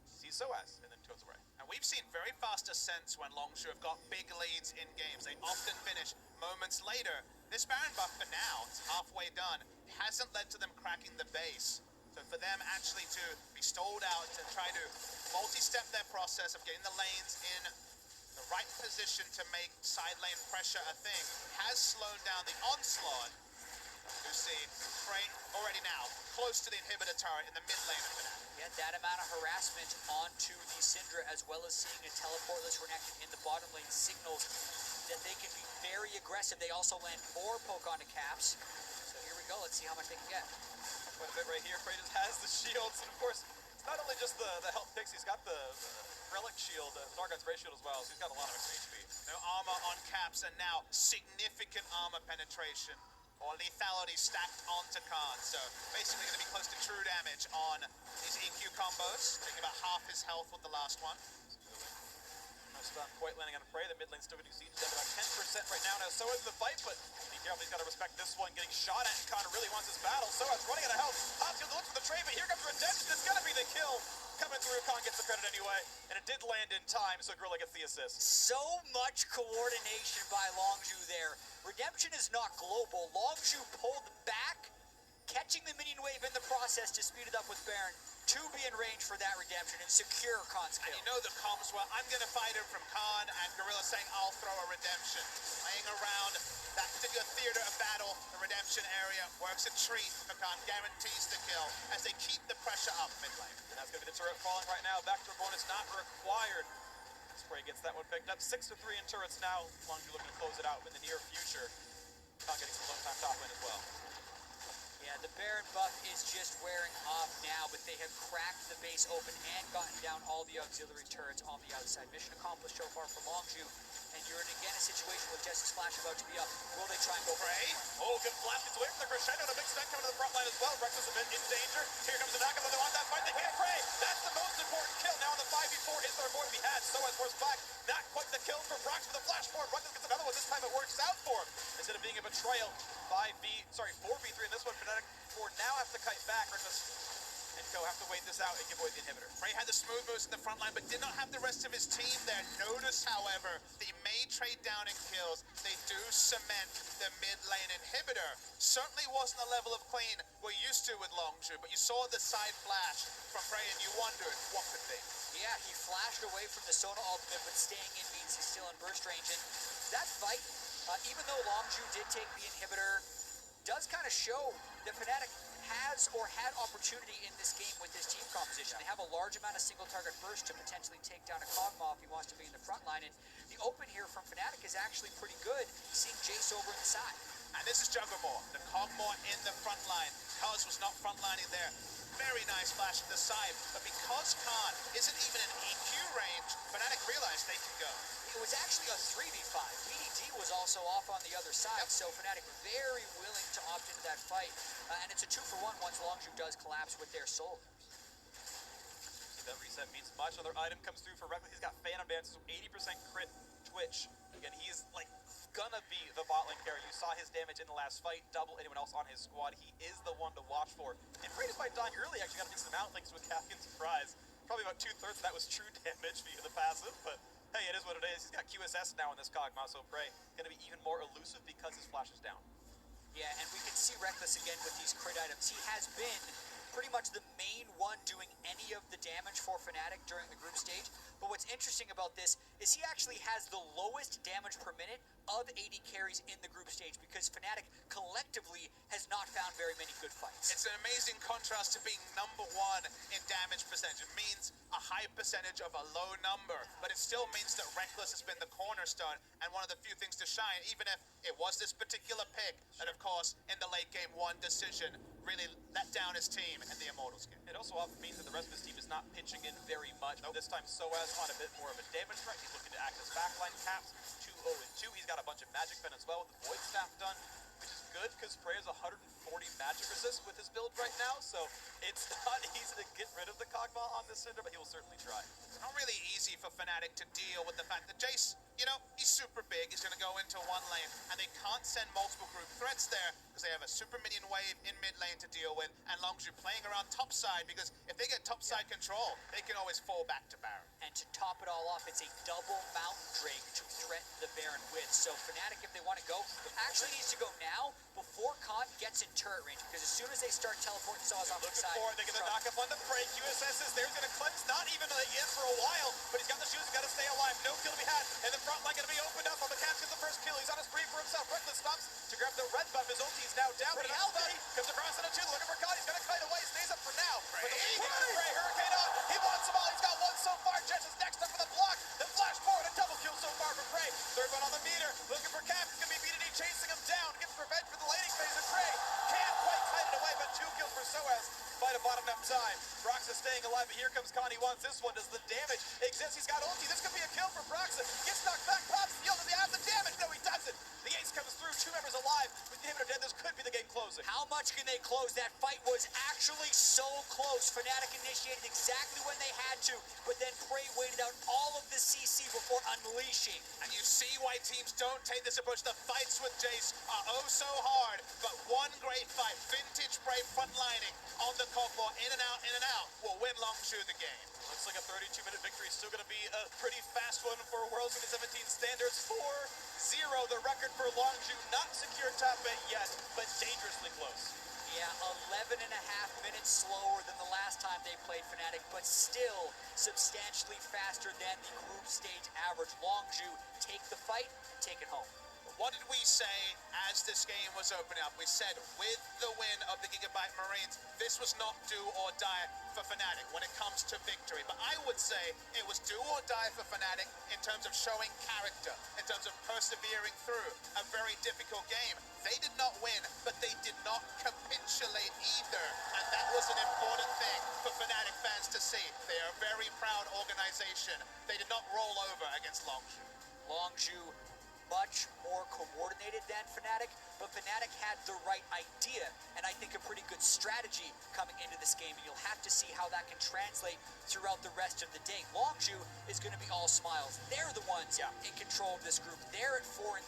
Sees Soaz and then goes away. And we've seen very fast ascents when Longzhu have got big leads in games. They often finish moments later. This Baron buff for now, it's halfway done, hasn't led to them cracking the base. So for them actually to be stalled out, to try to multi-step their process of getting the lanes in the right position to make side lane pressure a thing, has slowed down the onslaught You see Prey already now close to the inhibitor turret in the mid lane of Fnatic. Yeah, that amount of harassment onto the Syndra, as well as seeing a teleportless Renekton in the bottom lane, signals that they can be very aggressive. They also land more poke onto Caps. So here we go. Let's see how much they can get. Quite a bit right here. Kratos has the shields, and of course, it's not only just the health picks. He's got the relic shield, the Dargon's Ray shield as well, so he's got a lot of extra HP. No armor on Caps, and now significant armor penetration or lethality stacked onto Khan. So basically going to be close to true damage on his EQ combos, taking about half his health with the last one. No stun quite landing on Prey. The mid lane still going to siege down about 10% right now. Now, so is the fight, but be careful. He's got to respect this one. Getting shot at, and Connor really wants this battle. So is running out of health. Hopfield looks for the trade, but here comes Redemption. It's going to be the kill. Coming through, Khan gets the credit anyway, and it did land in time, so Gorilla gets the assist. So much coordination by Longzhu there. Redemption is not global. Longzhu pulled back, catching the minion wave in the process to speed it up with Baron to be in range for that Redemption and secure Khan's kill. And you know the comms well. I'm going to fight him from Khan, and Gorilla saying, I'll throw a Redemption. Playing around that particular theater of battle, the Redemption area works a treat for Khan, guarantees the kill as they keep the pressure up mid lane. And that's going to be the turret falling right now. Backdoor bonus not required. Spray gets that one picked up. 6-3 in turrets now. Longzhu looking to close it out in the near future. Khan getting some low time top lane as well. Yeah, the Baron buff is just wearing off now, but they have cracked the base open and gotten down all the auxiliary turrets on the outside. Mission accomplished so far for Longzhu. And you're in again a situation with Jesse's flash about to be up. Will they try and go Prey? Oh, good blast. Gets away from the crescendo. And a big stun coming to the front line as well. Reckless a bit in danger. Here comes the knockup. They want that fight. They can't Prey. That's the most important kill. Now on the 5v4, is there more to be had? So as Force Black, not quite the kill for Brox with the flash forward. Reckless gets another one. This time it works out for him. Instead of being a betrayal, 4v3 in this one. Fnatic 4 now have to kite back. Reckless and Co have to wait this out and give away the inhibitor. Prey had the smooth moves in the front line, but did not have the rest of his team there. Notice, however, they may trade down in kills. They do cement the mid lane inhibitor. Certainly wasn't the level of clean we're used to with Longzhu, but you saw the side flash from Prey and you wondered what could be. Yeah, he flashed away from the Sona ultimate, but staying in means he's still in burst range. And that fight, even though Longzhu did take the inhibitor, does kind of show that Fnatic has or had opportunity in this game with this team composition. They have a large amount of single target burst to potentially take down a Kog'Maw if he wants to be in the front line. And the open here from Fnatic is actually pretty good, seeing Jace over in the side. And this is Jugglemore, the Kog'Maw in the front line. Kaz was not frontlining there. Very nice flash to the side, but because Khan isn't even in EQ range, Fnatic realized they can go. It was actually a 3v5. BDD was also off on the other side, so Fnatic very willing to opt into that fight. And it's a 2-for-1 once Longzhu does collapse with their soul. See, that reset means much. Another item comes through for Reckless. He's got Phantom Dance, so 80% crit Twitch. Again, he's like gonna be the bot lane carry. You saw his damage in the last fight, double anyone else on his squad. He is the one to watch for. And Freighted by dying early actually got a decent amount thanks to a Kafkan surprise. Probably about 2/3 of that was true damage via the passive, but hey, it is what it is. He's got QSS now in this Kog'Maw, so Prey gonna be even more elusive because his flash is down. Yeah, and we can see Reckless again with these crit items. He has been pretty much the main one doing any of the damage for Fnatic during the group stage. But what's interesting about this is he actually has the lowest damage per minute of AD carries in the group stage because Fnatic collectively has not found very many good fights. It's an amazing contrast to being #1 in damage percentage. It means a high percentage of a low number, but it still means that Reckless has been the cornerstone and one of the few things to shine, even if it was this particular pick that, of course, in the late game one decision really let down his team in the Immortals game. It also often means that the rest of his team is not pitching in very much. Nope. This time Soaz on a bit more of a damage threat. He's looking to act as backline Caps. 2-0-2. He's got a bunch of magic pen as well with the Void Staff done, which is good because Prey has 140 magic resist with his build right now, so it's not easy to get rid of the Kog'Maw on this Cinder, but he will certainly try. It's not really easy for Fnatic to deal with the fact that Jace, you know, he's super big, he's going to go into one lane, and they can't send multiple group threats there because they have a super minion wave in mid lane to deal with, and Longzhu playing around top side because if they get top side control, they can always fall back to Baron. And to top it all off, it's a double Mountain Drake to threaten the Baron with. So Fnatic, if they want to go, actually needs to go now before Khan gets in turret range, because as soon as they start teleporting Saws off the side, they get the knock-up on the Prey. QSS is there, he's going to cleanse, not even in for a while, but he's got the shoes, he's got to stay alive. No kill to be had, and the front line going to be opened up on the Caps gets the first kill. He's on a spree for himself. Reckless stops to grab the red buff. His ulti is now down. Pretty But alive, but here comes Khan. He wants this one. Does the damage exist? He's got ulti. This could be a kill for Broxton. Gets knocked back, pops the ult. Does he have the damage? No, he doesn't. The ace comes through. 2 members alive. With the inhibitor dead, this could be the game closing. How much can they close? That fight was actually so close. Fnatic initiated exactly when they had to, but then Prey waited out all of the CC before unleashing. And you see why teams don't take this approach. The fights with Jace are oh so hard, but one great fight. Vintage Brave frontlining on the Cockball, in and out, will win Longzhu the game. Looks like a 32-minute victory is still going to be a pretty fast one for World 2017 standards. 4-0, the record for Longzhu. Not secure top 8 yet, but dangerously close. Yeah, 11 and a half minutes slower than the last time they played Fnatic, but still substantially faster than the group stage average. Longzhu take the fight, take it home. What did we say as this game was opening up? We said with the win of the Gigabyte Marines, this was not do or die for Fnatic when it comes to victory. But I would say it was do or die for Fnatic in terms of showing character, in terms of persevering through a very difficult game. They did not win, but they did not capitulate either. And that was an important thing for Fnatic fans to see. They are a very proud organization. They did not roll over against Longzhu. Longzhu much more coordinated than Fnatic, but Fnatic had the right idea and I think a pretty good strategy coming into this game, and you'll have to see how that can translate throughout the rest of the day. Longzhu is going to be all smiles. They're the ones in control of this group. They're at 4-0,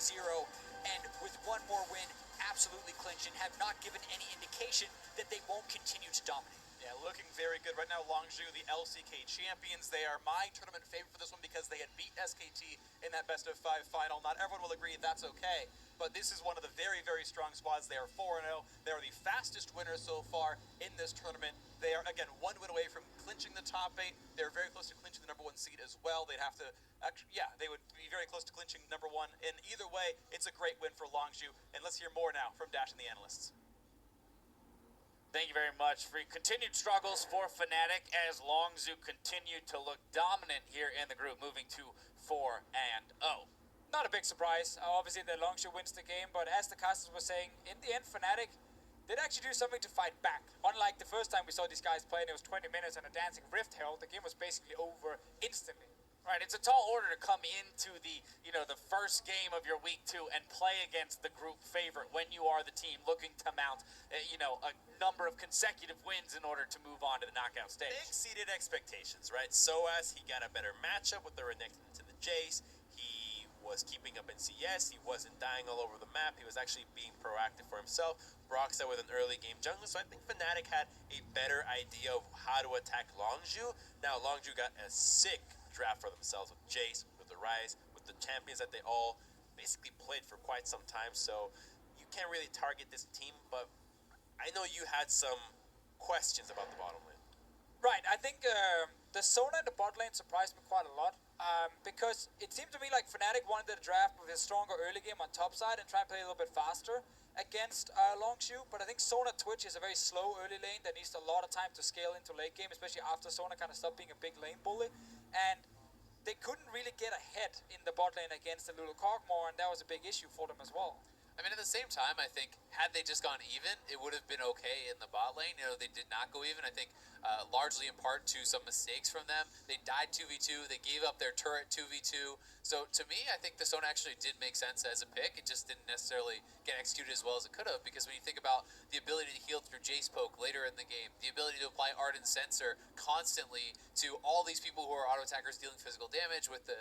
and with one more win, absolutely clinching, have not given any indication that they won't continue to dominate. Yeah, looking very good right now. Longzhu, the LCK champions. They are my tournament favorite for this one because they had beat SKT in that best of 5 final. Not everyone will agree that's okay, but this is one of the very, very strong squads. They are 4-0. They are the fastest winners so far in this tournament. They are, again, 1 win away from clinching the top 8. They're very close to clinching the number 1 seed as well. They'd have to, actually, they would be very close to clinching number 1. And either way, it's a great win for Longzhu. And let's hear more now from Dash and the analysts. Thank you very much for continued struggles for Fnatic as Longzhu continued to look dominant here in the group, moving to 4-0. Not a big surprise. Obviously, that Longzhu wins the game, but as the casters were saying, in the end, Fnatic did actually do something to fight back. Unlike the first time we saw these guys play, and it was 20 minutes and a dancing rift held, the game was basically over instantly. Right, it's a tall order to come into the, the first game of your week 2 and play against the group favorite when you are the team looking to mount, a number of consecutive wins in order to move on to the knockout stage. Exceeded expectations, right? SOAS, he got a better matchup with the Renekton to the Jace. He was keeping up in CS. He wasn't dying all over the map. He was actually being proactive for himself. Broxah with an early game jungle. So I think Fnatic had a better idea of how to attack Longzhu. Now Longzhu got a sick draft for themselves with Jace, with the Rise, with the champions that they all basically played for quite some time. So you can't really target this team, but I know you had some questions about the bottom lane. Right, I think the Sona in the bot lane surprised me quite a lot, because it seemed to me like Fnatic wanted to draft with his stronger early game on top side and try and play a little bit faster against Longzhu, but I think Sona Twitch is a very slow early lane that needs a lot of time to scale into late game, especially after Sona kind of stopped being a big lane bully, and they couldn't really get ahead in the bot lane against the little Cogmore, and that was a big issue for them as well. I mean, at the same time, I think had they just gone even, it would have been okay in the bot lane. They did not go even. I think largely in part to some mistakes from them. They died 2v2. They gave up their turret 2v2. So to me, I think the Sona actually did make sense as a pick. It just didn't necessarily get executed as well as it could have, because when you think about the ability to heal through Jace poke later in the game, the ability to apply Ardent Sensor constantly to all these people who are auto attackers dealing physical damage with the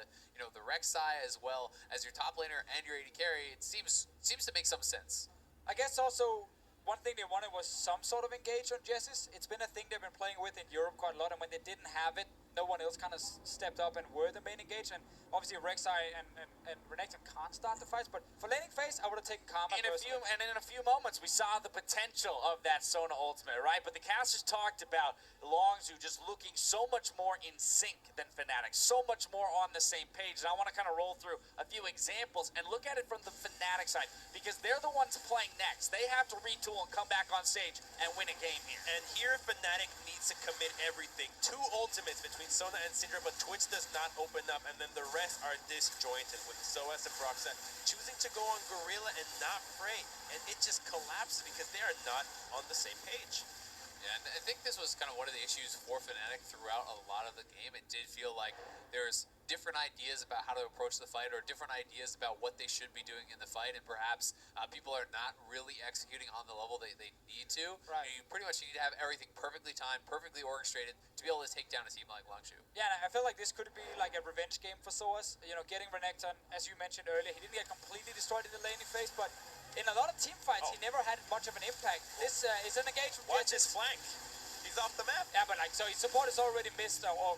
the Rek'Sai as well as your top laner and your AD carry, it seems to make some sense. I guess also one thing they wanted was some sort of engage on Jessis. It's been a thing they've been playing with in Europe quite a lot, and when they didn't have it, no one else kind of stepped up and were the main engage. And obviously Rek'Sai and Renekton can't start the fights, but for laning phase, I would have taken Karma In a few moments, we saw the potential of that Sona ultimate, right? But the casters talked about Longzhu just looking so much more in sync than Fnatic, so much more on the same page. And I want to kind of roll through a few examples and look at it from the Fnatic side, because they're the ones playing next. They have to retool and come back on stage and win a game here. And here, Fnatic needs to commit everything. 2 ultimates between Sona and Syndra, but Twitch does not open up, and then the rest are disjointed with SOAS and Broxah choosing to go on Gorilla and not Prey, and it just collapses because they are not on the same page. Yeah, and I think this was kind of one of the issues for Fnatic throughout a lot of the game. It did feel like there's different ideas about how to approach the fight, or different ideas about what they should be doing in the fight, and perhaps people are not really executing on the level they need to. Right. You pretty much need to have everything perfectly timed, perfectly orchestrated to be able to take down a team like Longshu. Yeah, and I feel like this could be like a revenge game for Soas. You know, getting Renekton, as you mentioned earlier, he didn't get completely destroyed in the laning phase, but in a lot of team fights, he never had much of an impact. This is an engagement. Watch his flank. He's off the map. Yeah, but like, so his support has already missed or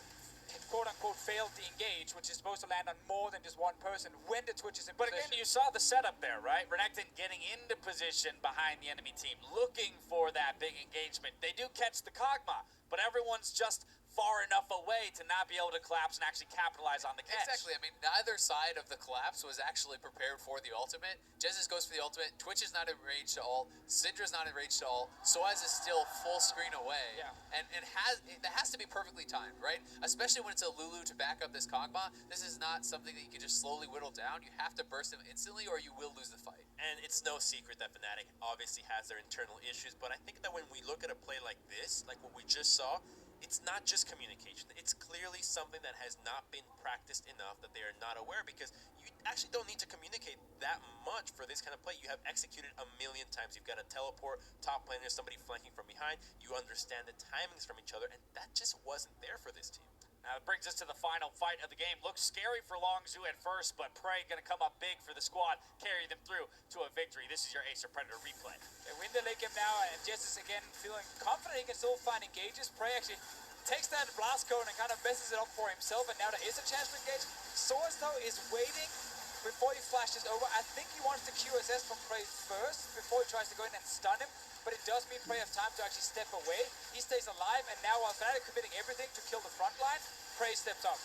quote-unquote failed the engage, which is supposed to land on more than just one person when the Twitch is in But position. again, you saw the setup there, right? Renekton getting into position behind the enemy team, looking for that big engagement. They do catch the Kog'Maw, but everyone's just far enough away to not be able to collapse and actually capitalize on the catch. Exactly. I mean, neither side of the collapse was actually prepared for the ultimate. Jezzus goes for the ultimate. Twitch is not in range to ult. Syndra's not in range to ult. Soaz is still full screen away. Yeah. And that has to be perfectly timed, right? Especially when it's a Lulu to back up this Kog'Maw. This is not something that you can just slowly whittle down. You have to burst him instantly or you will lose the fight. And it's no secret that Fnatic obviously has their internal issues, but I think that when we look at a play like this, like what we just saw, it's not just communication. It's clearly something that has not been practiced enough, that they are not aware, because you actually don't need to communicate that much for this kind of play. You have executed a million times. You've got a teleport, top laner, somebody flanking from behind. You understand the timings from each other, and that just wasn't there for this team. Now it brings us to the final fight of the game. Looks scary for Longzhu at first, but Prey going to come up big for the squad, carry them through to a victory. This is your Acer Predator replay. They win the late game now, and Jess is again feeling confident he can still find engages. Prey actually takes that blast cone and kind of messes it up for himself, and now there is a chance to engage. Soaz, though, is waiting before he flashes over. I think he wants the QSS from Prey first before he tries to go in and stun him, but it does mean Prey has time to actually step away. He stays alive, and now while Fnatic committing everything to kill the front line, Prey steps up.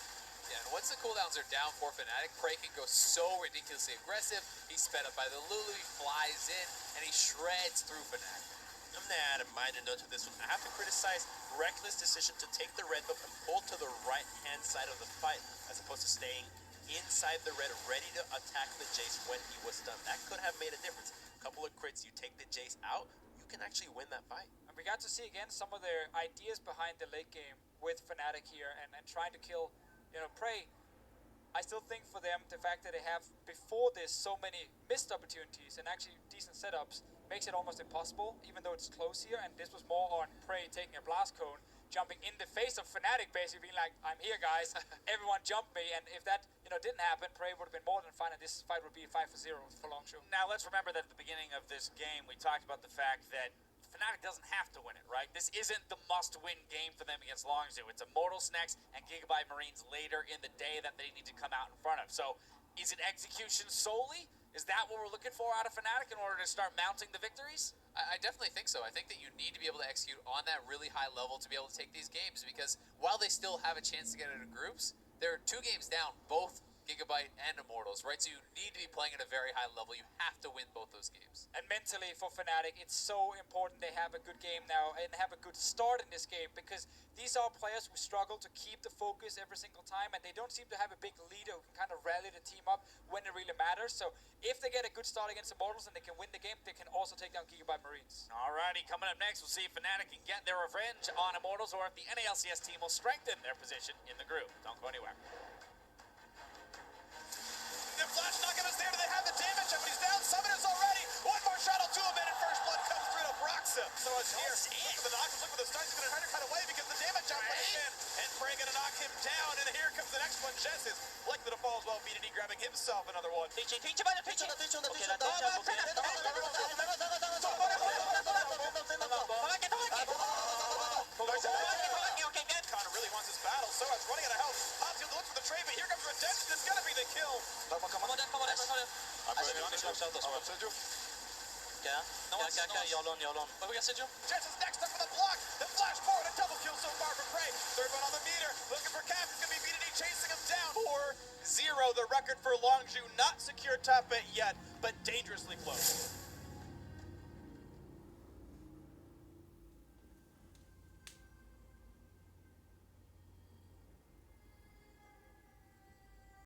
Yeah, and once the cooldowns are down for Fnatic, Prey can go so ridiculously aggressive. He's sped up by the Lulu, he flies in, and he shreds through Fnatic. I'm gonna add a minor note to this one. I have to criticize Reckless' decision to take the red buff and pull to the right-hand side of the fight, as opposed to staying inside the red, ready to attack the Jace when he was stunned. That could have made a difference. A couple of crits, you take the Jace out, you can actually win that fight. And we got to see again some of their ideas behind the late game with Fnatic here and trying to kill, Prey. I still think for them, the fact that they have, before this, so many missed opportunities and actually decent setups makes it almost impossible, even though it's close here. And this was more on Prey taking a blast cone, jumping in the face of Fnatic, basically being like, I'm here, guys. Everyone jump me. And if that, didn't happen, Prey would have been more than fine, and this fight would be 5-0 for Longzhu. Now let's remember that at the beginning of this game, we talked about the fact that Fnatic doesn't have to win it, right? This isn't the must-win game for them against Longzhu. It's Immortals next and Gigabyte Marines later in the day that they need to come out in front of. So is it execution solely? Is that what we're looking for out of Fnatic in order to start mounting the victories? I definitely think so. I think that you need to be able to execute on that really high level to be able to take these games, because while they still have a chance to get into groups, they're 2 games down, both Gigabyte and Immortals, right? So you need to be playing at a very high level. You have to win both those games. And mentally for Fnatic, it's so important they have a good game now and have a good start in this game, because these are players who struggle to keep the focus every single time, and they don't seem to have a big leader who can kind of rally the team up when it really matters. So if they get a good start against Immortals and they can win the game, they can also take down Gigabyte Marines. Alrighty, coming up next, we'll see if Fnatic can get their revenge on Immortals, or if the NALCS team will strengthen their position in the group. Don't go anywhere. Their flash knockup is there. Do they have the damage up? He's down. Summoners already. One more shuttle to him, and first blood comes through to Broxa. So it's here. Look for the knock. Look for the stun. He's going to try to cut away because the damage output is in. And Prey going to knock him down. And here comes the next one. Jess is likely to fall as well. BDD grabbing himself another one. Connor really wants this battle. So it's running out of health. Opti looks for the trade, but here comes Redemption. It's going to be the kill. Jess is next up for the block. The flash forward. A double kill so far for Prey. Third one on the meter. Looking for Cap. It's going to be BDD chasing him down. 4-0. The record for Longzhu. Not secure top 8 yet, but dangerously close.